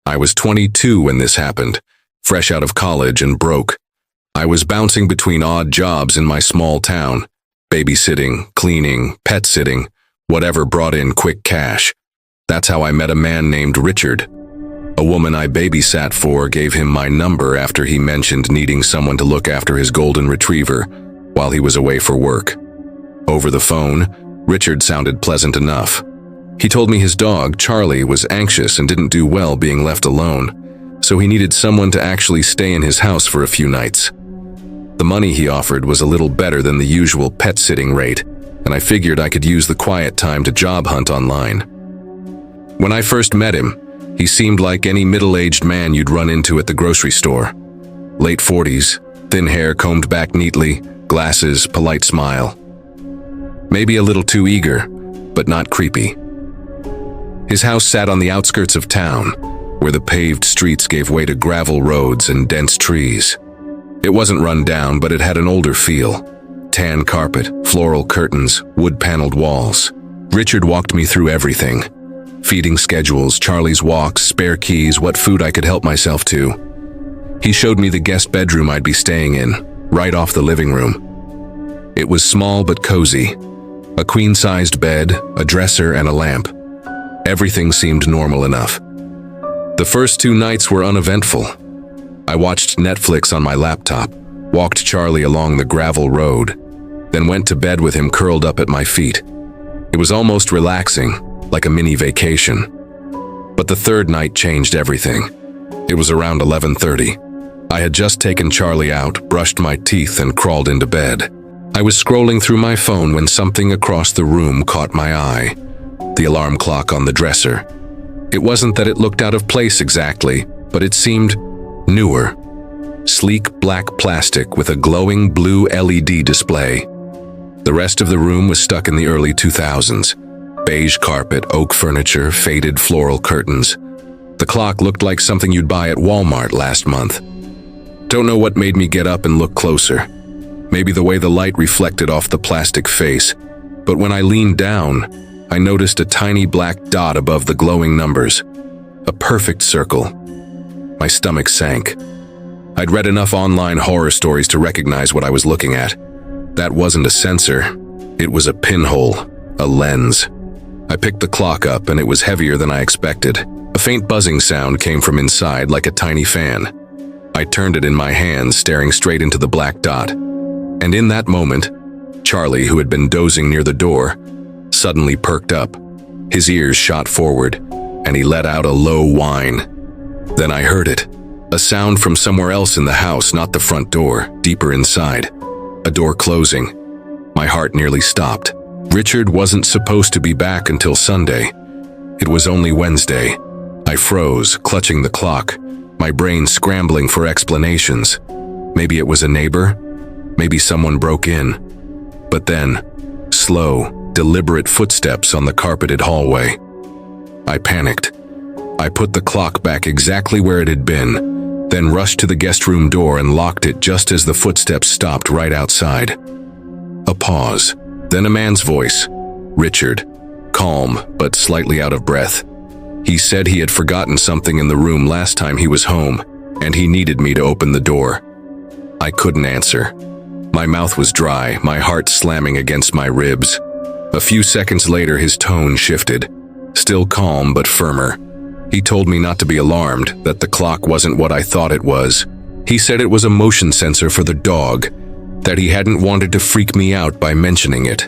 I was 22 when this happened, fresh out of college and broke. I was bouncing between odd jobs in my small town, babysitting, cleaning, pet sitting, whatever brought in quick cash. That's how I met a man named Richard. A woman I babysat for gave him my number after he mentioned needing someone to look after his golden retriever while he was away for work. Over the phone, Richard sounded pleasant enough. He told me his dog, Charlie, was anxious and didn't do well being left alone, so he needed someone to actually stay in his house for a few nights. The money he offered was a little better than the usual pet sitting rate, and I figured I could use the quiet time to job hunt online. When I first met him, he seemed like any middle-aged man you'd run into at the grocery store. Late 40s, thin hair combed back neatly, glasses, polite smile. Maybe a little too eager, but not creepy. His house sat on the outskirts of town, where the paved streets gave way to gravel roads and dense trees. It wasn't run down, but it had an older feel. Tan carpet, floral curtains, wood-paneled walls. Richard walked me through everything. Feeding schedules, Charlie's walks, spare keys, what food I could help myself to. He showed me the guest bedroom I'd be staying in, right off the living room. It was small but cozy. A queen-sized bed, a dresser, and a lamp. Everything seemed normal enough. The first 2 nights were uneventful. I watched Netflix on my laptop, walked Charlie along the gravel road, then went to bed with him curled up at my feet. It was almost relaxing, like a mini vacation. But the third night changed everything. It was around 11:30. I had just taken Charlie out, brushed my teeth, and crawled into bed. I was scrolling through my phone when something across the room caught my eye. The alarm clock on the dresser. It wasn't that it looked out of place exactly, but it seemed newer. Sleek black plastic with a glowing blue LED display. The rest of the room was stuck in the early 2000s. Beige carpet, oak furniture, faded floral curtains. The clock looked like something you'd buy at Walmart last month. Don't know what made me get up and look closer. Maybe the way the light reflected off the plastic face. But when I leaned down, I noticed a tiny black dot above the glowing numbers. A perfect circle. My stomach sank. I'd read enough online horror stories to recognize what I was looking at. That wasn't a sensor. It was a pinhole, a lens. I picked the clock up and it was heavier than I expected. A faint buzzing sound came from inside like a tiny fan. I turned it in my hands, staring straight into the black dot. And in that moment, Charlie, who had been dozing near the door, suddenly perked up. His ears shot forward, and he let out a low whine. Then I heard it. A sound from somewhere else in the house, not the front door, deeper inside. A door closing. My heart nearly stopped. Richard wasn't supposed to be back until Sunday. It was only Wednesday. I froze, clutching the clock, my brain scrambling for explanations. Maybe it was a neighbor. Maybe someone broke in. But then, slow, deliberate footsteps on the carpeted hallway. I panicked. I put the clock back exactly where it had been, then rushed to the guest room door and locked it just as the footsteps stopped right outside. A pause. Then a man's voice. Richard. Calm, but slightly out of breath. He said he had forgotten something in the room last time he was home, and he needed me to open the door. I couldn't answer. My mouth was dry, my heart slamming against my ribs. A few seconds later, his tone shifted. Still calm, but firmer. He told me not to be alarmed, that the clock wasn't what I thought it was. He said it was a motion sensor for the dog, that he hadn't wanted to freak me out by mentioning it.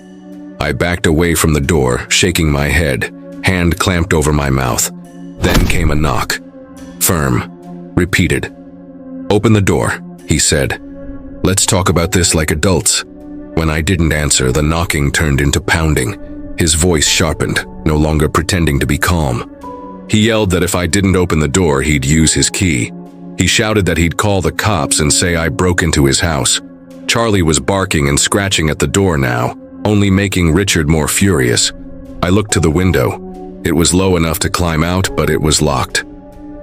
I backed away from the door, shaking my head, hand clamped over my mouth. Then came a knock. Firm. Repeated. Open the door, he said. Let's talk about this like adults. When I didn't answer, the knocking turned into pounding. His voice sharpened, no longer pretending to be calm. He yelled that if I didn't open the door, he'd use his key. He shouted that he'd call the cops and say I broke into his house. Charlie was barking and scratching at the door now, only making Richard more furious. I looked to the window. It was low enough to climb out, but it was locked.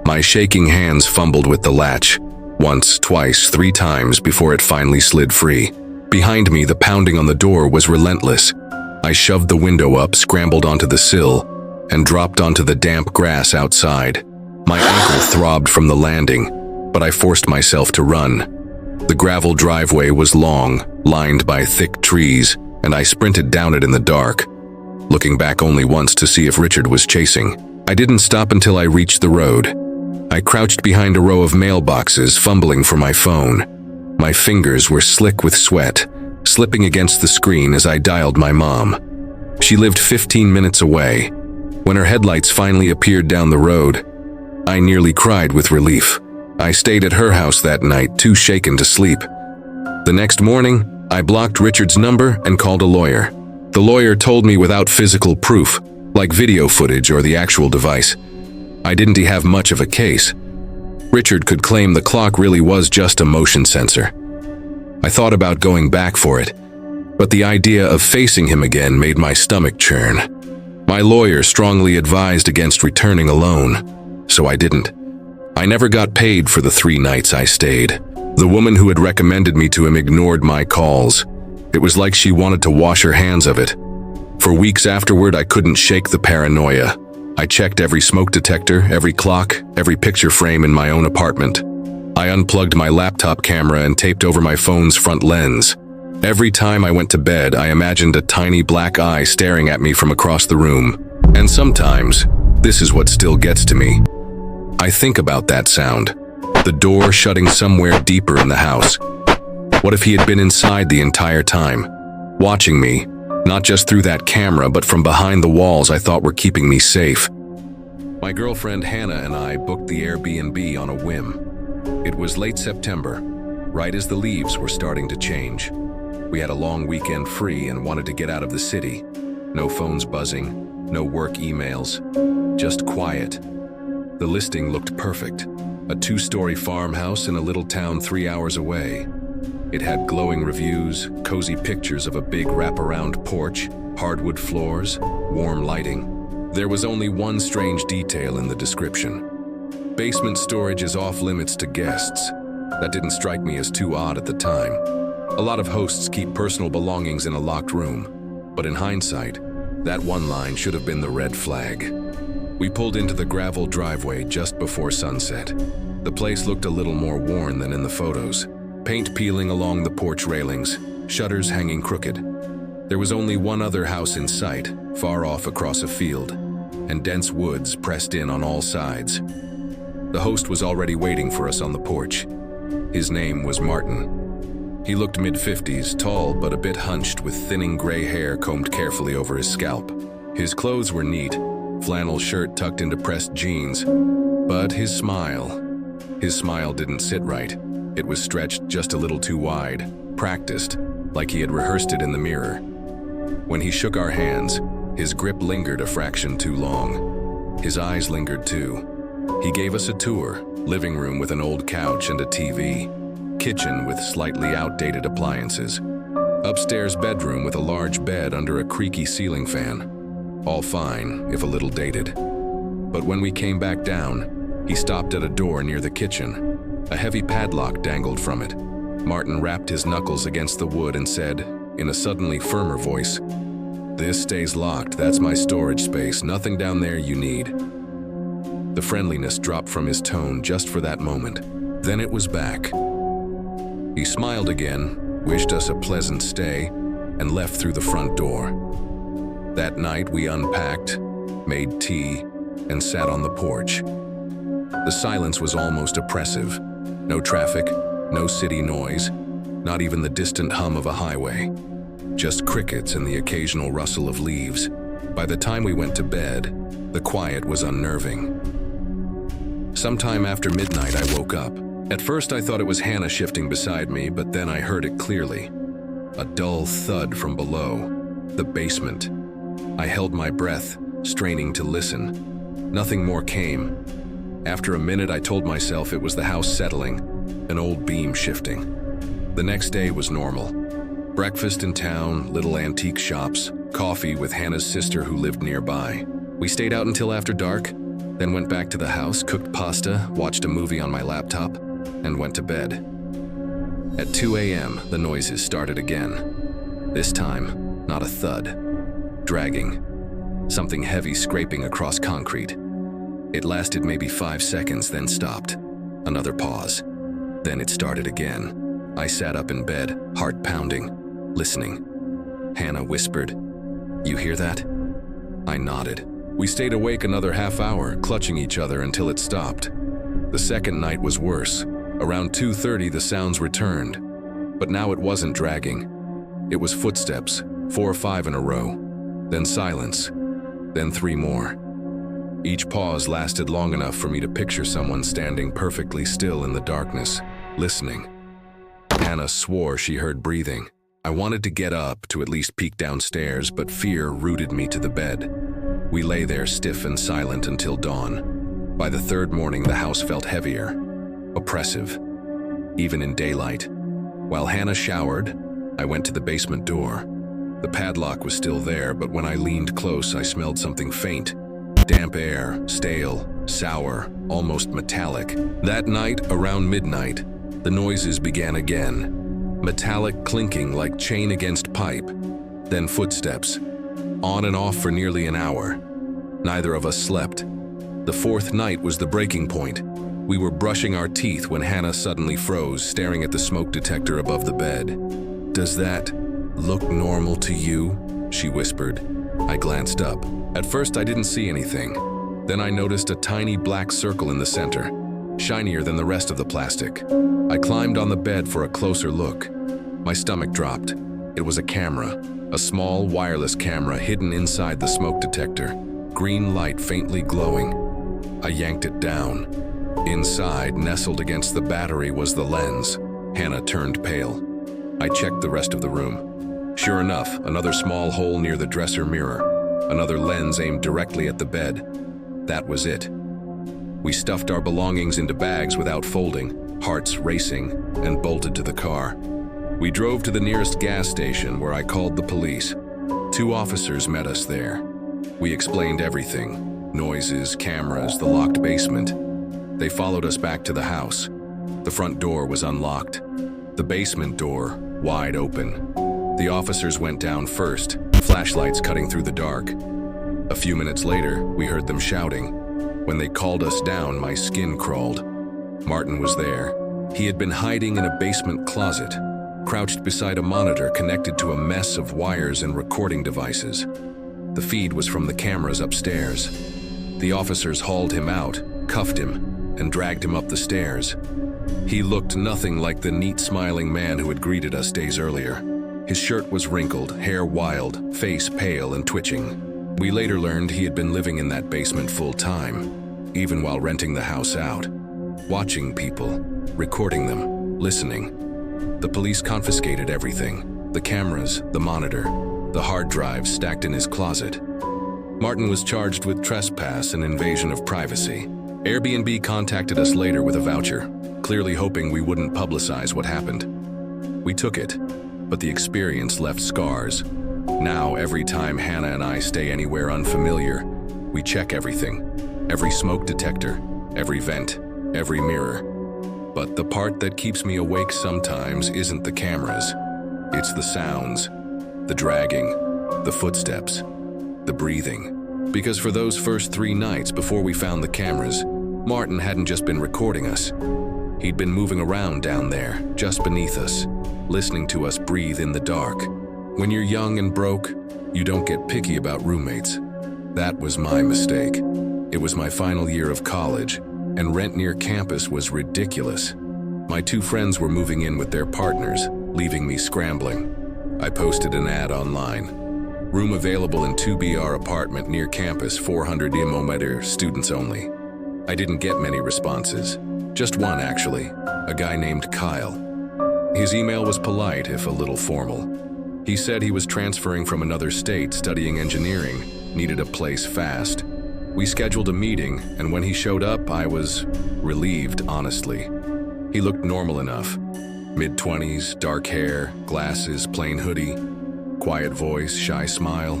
My shaking hands fumbled with the latch. Once, twice, 3 times before it finally slid free. Behind me, the pounding on the door was relentless. I shoved the window up, scrambled onto the sill, and dropped onto the damp grass outside. My ankle throbbed from the landing, but I forced myself to run. The gravel driveway was long, lined by thick trees, and I sprinted down it in the dark, looking back only once to see if Richard was chasing. I didn't stop until I reached the road. I crouched behind a row of mailboxes, fumbling for my phone. My fingers were slick with sweat, slipping against the screen as I dialed my mom. She lived 15 minutes away. When her headlights finally appeared down the road, I nearly cried with relief. I stayed at her house that night, too shaken to sleep. The next morning, I blocked Richard's number and called a lawyer. The lawyer told me without physical proof, like video footage or the actual device, I didn't have much of a case. Richard could claim the clock really was just a motion sensor. I thought about going back for it, but the idea of facing him again made my stomach churn. My lawyer strongly advised against returning alone, so I didn't. I never got paid for the 3 nights I stayed. The woman who had recommended me to him ignored my calls. It was like she wanted to wash her hands of it. For weeks afterward, I couldn't shake the paranoia. I checked every smoke detector, every clock, every picture frame in my own apartment. I unplugged my laptop camera and taped over my phone's front lens. Every time I went to bed, I imagined a tiny black eye staring at me from across the room. And sometimes, this is what still gets to me. I think about that sound, the door shutting somewhere deeper in the house. What if he had been inside the entire time, watching me, not just through that camera, but from behind the walls I thought were keeping me safe? My girlfriend Hannah and I booked the Airbnb on a whim. It was late September, right as the leaves were starting to change. We had a long weekend free and wanted to get out of the city. No phones buzzing, no work emails, just quiet. The listing looked perfect. A 2-story farmhouse in a little town 3 hours away. It had glowing reviews, cozy pictures of a big wraparound porch, hardwood floors, warm lighting. There was only one strange detail in the description. Basement storage is off limits to guests. That didn't strike me as too odd at the time. A lot of hosts keep personal belongings in a locked room, but in hindsight, that one line should have been the red flag. We pulled into the gravel driveway just before sunset. The place looked a little more worn than in the photos. Paint peeling along the porch railings, shutters hanging crooked. There was only one other house in sight, far off across a field, and dense woods pressed in on all sides. The host was already waiting for us on the porch. His name was Martin. He looked mid-50s, tall but a bit hunched, with thinning gray hair combed carefully over his scalp. His clothes were neat, flannel shirt tucked into pressed jeans, but his smile didn't sit right. It was stretched just a little too wide, practiced, like he had rehearsed it in the mirror. When he shook our hands, his grip lingered a fraction too long. His eyes lingered too. He gave us a tour, living room with an old couch and a TV, kitchen with slightly outdated appliances, upstairs bedroom with a large bed under a creaky ceiling fan. All fine, if a little dated. But when we came back down, he stopped at a door near the kitchen. A heavy padlock dangled from it. Martin rapped his knuckles against the wood and said, in a suddenly firmer voice, "This stays locked, that's my storage space, nothing down there you need." The friendliness dropped from his tone just for that moment. Then it was back. He smiled again, wished us a pleasant stay, and left through the front door. That night we unpacked, made tea, and sat on the porch. The silence was almost oppressive. No traffic, no city noise, not even the distant hum of a highway. Just crickets and the occasional rustle of leaves. By the time we went to bed, the quiet was unnerving. Sometime after midnight I woke up. At first I thought it was Hannah shifting beside me, but then I heard it clearly. A dull thud from below, the basement. I held my breath, straining to listen. Nothing more came. After a minute I told myself it was the house settling, an old beam shifting. The next day was normal. Breakfast in town, little antique shops, coffee with Hannah's sister who lived nearby. We stayed out until after dark, then went back to the house, cooked pasta, watched a movie on my laptop, and went to bed. At 2 a.m., the noises started again. This time, not a thud. Dragging. Something heavy scraping across concrete. It lasted maybe 5 seconds, then stopped. Another pause. Then it started again. I sat up in bed, heart pounding, listening. Hannah whispered, "You hear that?" I nodded. We stayed awake another half hour, clutching each other until it stopped. The second night was worse. Around 2:30, the sounds returned. But now it wasn't dragging. It was footsteps, 4 or 5 in a row. Then silence. Then 3 more. Each pause lasted long enough for me to picture someone standing perfectly still in the darkness, listening. Hannah swore she heard breathing. I wanted to get up to at least peek downstairs, but fear rooted me to the bed. We lay there stiff and silent until dawn. By the 3rd morning, the house felt heavier, oppressive, even in daylight. While Hannah showered, I went to the basement door. The padlock was still there, but when I leaned close, I smelled something faint. Damp air, stale, sour, almost metallic. That night, around midnight, the noises began again. Metallic clinking like chain against pipe. Then footsteps. On and off for nearly an hour. Neither of us slept. The 4th night was the breaking point. We were brushing our teeth when Hannah suddenly froze, staring at the smoke detector above the bed. "Does that look normal to you?" she whispered. I glanced up. At first, I didn't see anything. Then I noticed a tiny black circle in the center, shinier than the rest of the plastic. I climbed on the bed for a closer look. My stomach dropped. It was a camera, a small wireless camera hidden inside the smoke detector, green light faintly glowing. I yanked it down. Inside, nestled against the battery, was the lens. Hannah turned pale. I checked the rest of the room. Sure enough, another small hole near the dresser mirror. Another lens aimed directly at the bed. That was it. We stuffed our belongings into bags without folding, hearts racing, and bolted to the car. We drove to the nearest gas station where I called the police. 2 officers met us there. We explained everything: noises, cameras, the locked basement. They followed us back to the house. The front door was unlocked. The basement door wide open. The officers went down first, flashlights cutting through the dark. A few minutes later, we heard them shouting. When they called us down, my skin crawled. Martin was there. He had been hiding in a basement closet, crouched beside a monitor connected to a mess of wires and recording devices. The feed was from the cameras upstairs. The officers hauled him out, cuffed him, and dragged him up the stairs. He looked nothing like the neat, smiling man who had greeted us days earlier. His shirt was wrinkled, hair wild, face pale and twitching. We later learned he had been living in that basement full-time, even while renting the house out, watching people, recording them, listening. The police confiscated everything: the cameras, the monitor, the hard drives stacked in his closet. Martin was charged with trespass and invasion of privacy. Airbnb contacted us later with a voucher, clearly hoping we wouldn't publicize what happened. We took it, but the experience left scars. Now, every time Hannah and I stay anywhere unfamiliar, we check everything. Every smoke detector, every vent, every mirror. But the part that keeps me awake sometimes isn't the cameras. It's the sounds, the dragging, the footsteps, the breathing. Because for those first 3 nights before we found the cameras, Martin hadn't just been recording us. He'd been moving around down there, just beneath us, listening to us breathe in the dark. When you're young and broke, you don't get picky about roommates. That was my mistake. It was my final year of college, and rent near campus was ridiculous. My 2 friends were moving in with their partners, leaving me scrambling. I posted an ad online. Room available in 2BR apartment near campus, 400 IMO, students only. I didn't get many responses. Just one, actually, a guy named Kyle. His email was polite, if a little formal. He said he was transferring from another state, studying engineering, needed a place fast. We scheduled a meeting, and when he showed up, I was relieved, honestly. He looked normal enough. Mid-20s, dark hair, glasses, plain hoodie, quiet voice, shy smile.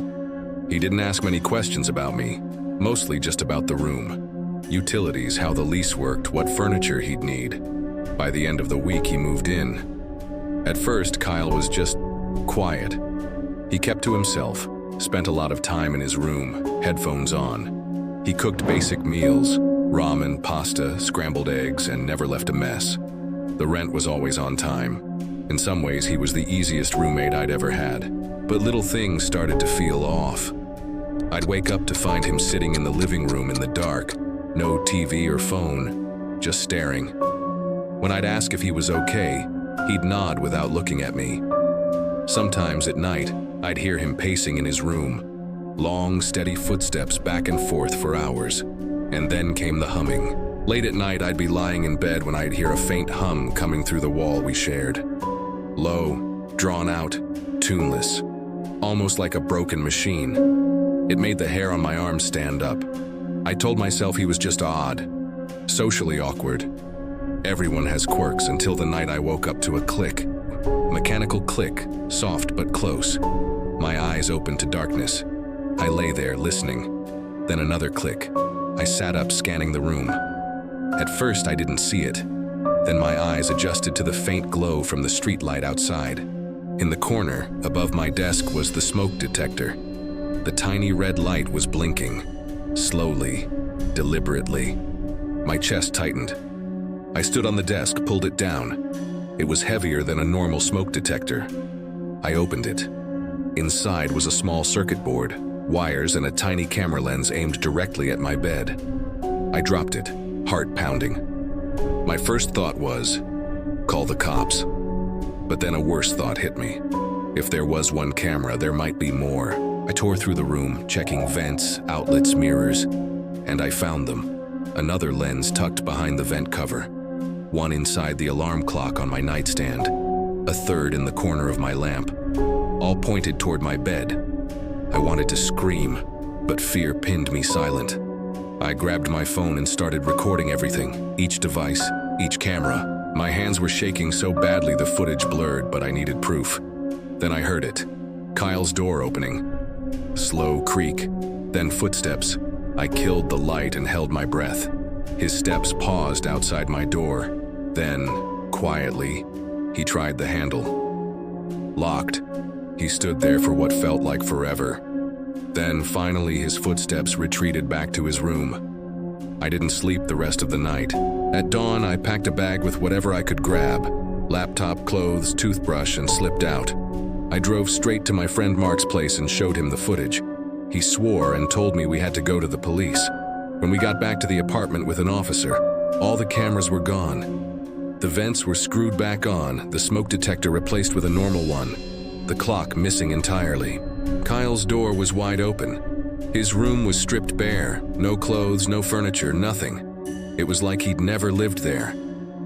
He didn't ask many questions about me, mostly just about the room. Utilities, how the lease worked, what furniture he'd need. By the end of the week, he moved in. At first, Kyle was just quiet. He kept to himself, spent a lot of time in his room, headphones on. He cooked basic meals, ramen, pasta, scrambled eggs, and never left a mess. The rent was always on time. In some ways, he was the easiest roommate I'd ever had. But little things started to feel off. I'd wake up to find him sitting in the living room in the dark, no TV or phone, just staring. When I'd ask if he was okay, he'd nod without looking at me. Sometimes at night, I'd hear him pacing in his room, long, steady footsteps back and forth for hours. And then came the humming. Late at night, I'd be lying in bed when I'd hear a faint hum coming through the wall we shared. Low, drawn out, tuneless, almost like a broken machine. It made the hair on my arms stand up. I told myself he was just odd, socially awkward. Everyone has quirks until the night I woke up to a click. Mechanical click, soft but close. My eyes opened to darkness. I lay there listening. Then another click. I sat up scanning the room. At first I didn't see it. Then my eyes adjusted to the faint glow from the streetlight outside. In the corner, above my desk, was the smoke detector. The tiny red light was blinking, slowly, deliberately. My chest tightened. I stood on the desk, pulled it down. It was heavier than a normal smoke detector. I opened it. Inside was a small circuit board, wires, and a tiny camera lens aimed directly at my bed. I dropped it, heart pounding. My first thought was, call the cops. But then a worse thought hit me. If there was one camera, there might be more. I tore through the room, checking vents, outlets, mirrors, and I found them. Another lens tucked behind the vent cover. One inside the alarm clock on my nightstand. A third in the corner of my lamp. All pointed toward my bed. I wanted to scream, but fear pinned me silent. I grabbed my phone and started recording everything, each device, each camera. My hands were shaking so badly the footage blurred, but I needed proof. Then I heard it. Kyle's door opening. Slow creak, then footsteps. I killed the light and held my breath. His steps paused outside my door. Then, quietly, he tried the handle. Locked. He stood there for what felt like forever. Then, finally, his footsteps retreated back to his room. I didn't sleep the rest of the night. At dawn, I packed a bag with whatever I could grab. Laptop, clothes, toothbrush, and slipped out. I drove straight to my friend Mark's place and showed him the footage. He swore and told me we had to go to the police. When we got back to the apartment with an officer, all the cameras were gone. The vents were screwed back on, the smoke detector replaced with a normal one, the clock missing entirely. Kyle's door was wide open. His room was stripped bare, no clothes, no furniture, nothing. It was like he'd never lived there.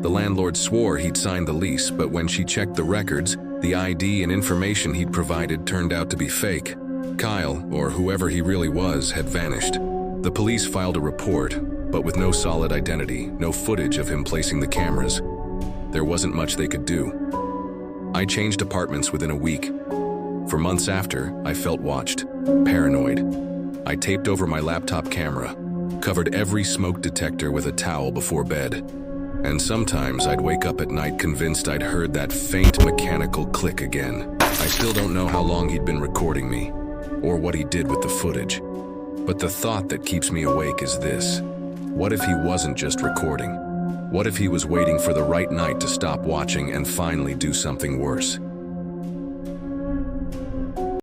The landlord swore he'd signed the lease, but when she checked the records, the ID and information he'd provided turned out to be fake. Kyle, or whoever he really was, had vanished. The police filed a report, but with no solid identity, no footage of him placing the cameras. There wasn't much they could do. I changed apartments within a week. For months after, I felt watched, paranoid. I taped over my laptop camera, covered every smoke detector with a towel before bed. And sometimes I'd wake up at night convinced I'd heard that faint mechanical click again. I still don't know how long he'd been recording me, or what he did with the footage. But the thought that keeps me awake is this. What if he wasn't just recording? What if he was waiting for the right night to stop watching and finally do something worse?